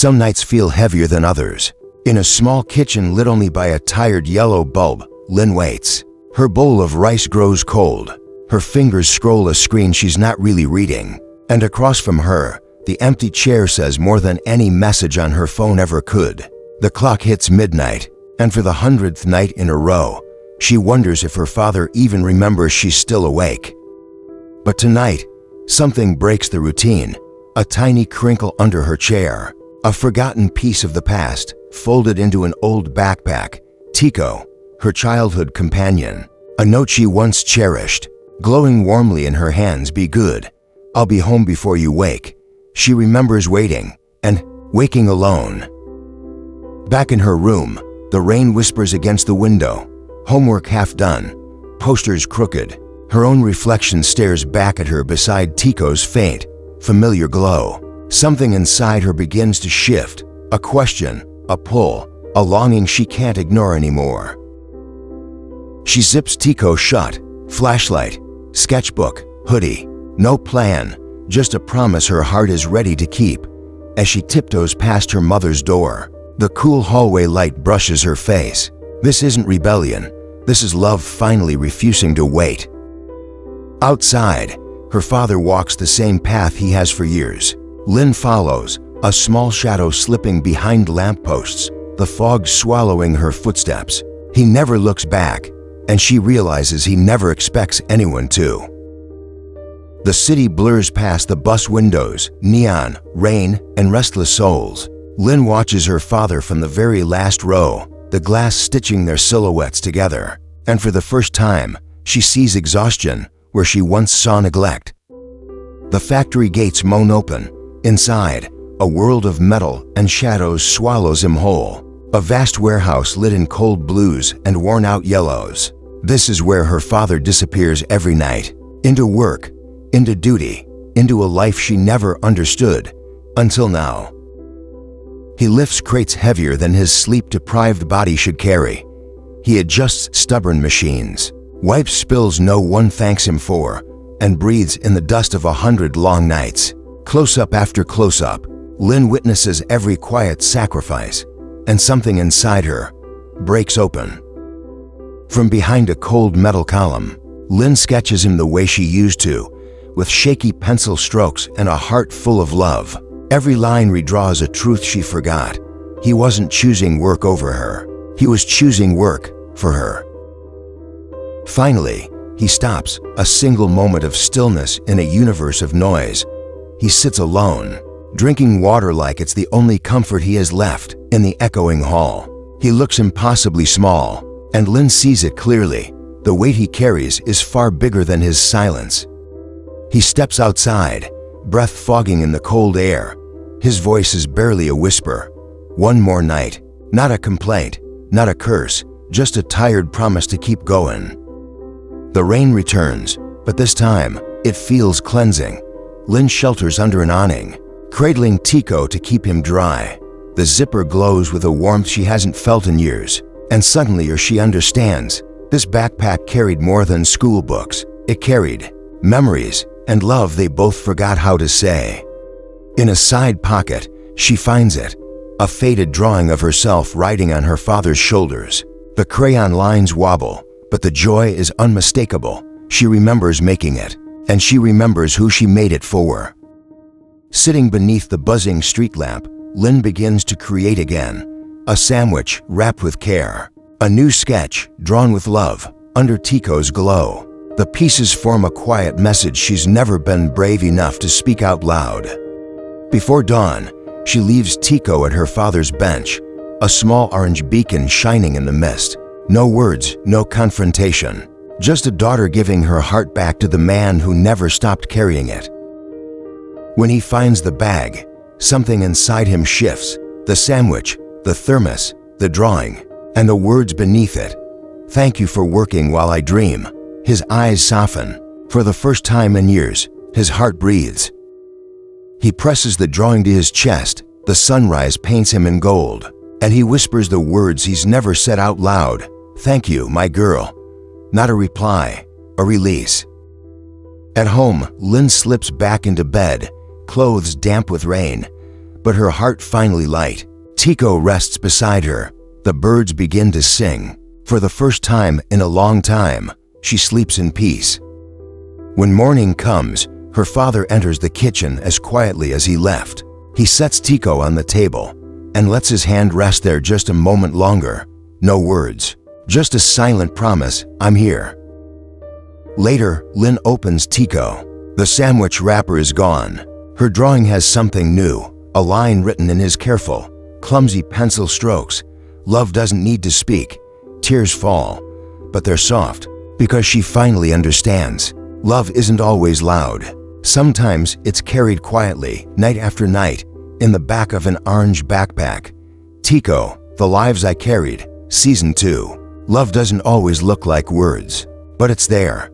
Some nights feel heavier than others. In a small kitchen lit only by a tired yellow bulb, Linh waits. Her bowl of rice grows cold. Her fingers scroll a screen she's not really reading. And across from her, the empty chair says more than any message on her phone ever could. The clock hits midnight, and for the 100th night in a row, she wonders if her father even remembers she's still awake. But tonight, something breaks the routine. A tiny crinkle under her chair. A forgotten piece of the past, folded into an old backpack. Tiko, her childhood companion. A note she once cherished, glowing warmly in her hands. Be good. I'll be home before you wake. She remembers waiting, and waking alone. Back in her room, the rain whispers against the window. Homework half done. Posters crooked. Her own reflection stares back at her beside Tiko's faint, familiar glow. Something inside her begins to shift. A question, a pull, a longing she can't ignore anymore. She zips Tiko shut. Flashlight, sketchbook, hoodie. No plan, just a promise her heart is ready to keep. As she tiptoes past her mother's door, the cool hallway light brushes her face. This isn't rebellion. This is love finally refusing to wait. Outside, her father walks the same path he has for years. Linh follows, a small shadow slipping behind lampposts, the fog swallowing her footsteps. He never looks back, and she realizes he never expects anyone to. The city blurs past the bus windows, neon, rain, and restless souls. Linh watches her father from the very last row, the glass stitching their silhouettes together. And for the first time, she sees exhaustion where she once saw neglect. The factory gates moan open. Inside, a world of metal and shadows swallows him whole. A vast warehouse lit in cold blues and worn-out yellows. This is where her father disappears every night. Into work, into duty, into a life she never understood, until now. He lifts crates heavier than his sleep-deprived body should carry. He adjusts stubborn machines, wipes spills no one thanks him for, and breathes in the dust of 100 long nights. Close-up after close-up, Linh witnesses every quiet sacrifice, and something inside her breaks open. From behind a cold metal column, Linh sketches him the way she used to, with shaky pencil strokes and a heart full of love. Every line redraws a truth she forgot. He wasn't choosing work over her. He was choosing work for her. Finally, he stops, a single moment of stillness in a universe of noise. He sits alone, drinking water like it's the only comfort he has left in the echoing hall. He looks impossibly small, and Linh sees it clearly. The weight he carries is far bigger than his silence. He steps outside, breath fogging in the cold air. His voice is barely a whisper. One more night. Not a complaint, not a curse, just a tired promise to keep going. The rain returns, but this time, it feels cleansing. Linh shelters under an awning, cradling Tiko to keep him dry. The zipper glows with a warmth she hasn't felt in years, and suddenly she understands. This backpack carried more than school books. It carried memories and love they both forgot how to say. In a side pocket, she finds it, a faded drawing of herself riding on her father's shoulders. The crayon lines wobble, but the joy is unmistakable. She remembers making it, and she remembers who she made it for. Sitting beneath the buzzing street lamp, Linh begins to create again. A sandwich wrapped with care. A new sketch drawn with love under Tiko's glow. The pieces form a quiet message she's never been brave enough to speak out loud. Before dawn, she leaves Tiko at her father's bench, a small orange beacon shining in the mist. No words, no confrontation. Just a daughter giving her heart back to the man who never stopped carrying it. When he finds the bag, something inside him shifts. The sandwich, the thermos, the drawing, and the words beneath it. Thank you for working while I dream. His eyes soften. For the first time in years, his heart breathes. He presses the drawing to his chest. The sunrise paints him in gold, and he whispers the words he's never said out loud. Thank you, my girl. Not a reply, a release. At home, Linh slips back into bed, clothes damp with rain, but her heart finally light. Tiko rests beside her. The birds begin to sing. For the first time in a long time, she sleeps in peace. When morning comes, her father enters the kitchen as quietly as he left. He sets Tiko on the table and lets his hand rest there just a moment longer. No words, just a silent promise, I'm here. Later, Linh opens Tiko. The sandwich wrapper is gone. Her drawing has something new, a line written in his careful, clumsy pencil strokes. Love doesn't need to speak. Tears fall, but they're soft, because she finally understands. Love isn't always loud. Sometimes it's carried quietly, night after night, in the back of an orange backpack. Tiko, The Lives I Carried, Season 2. Love doesn't always look like words, but it's there.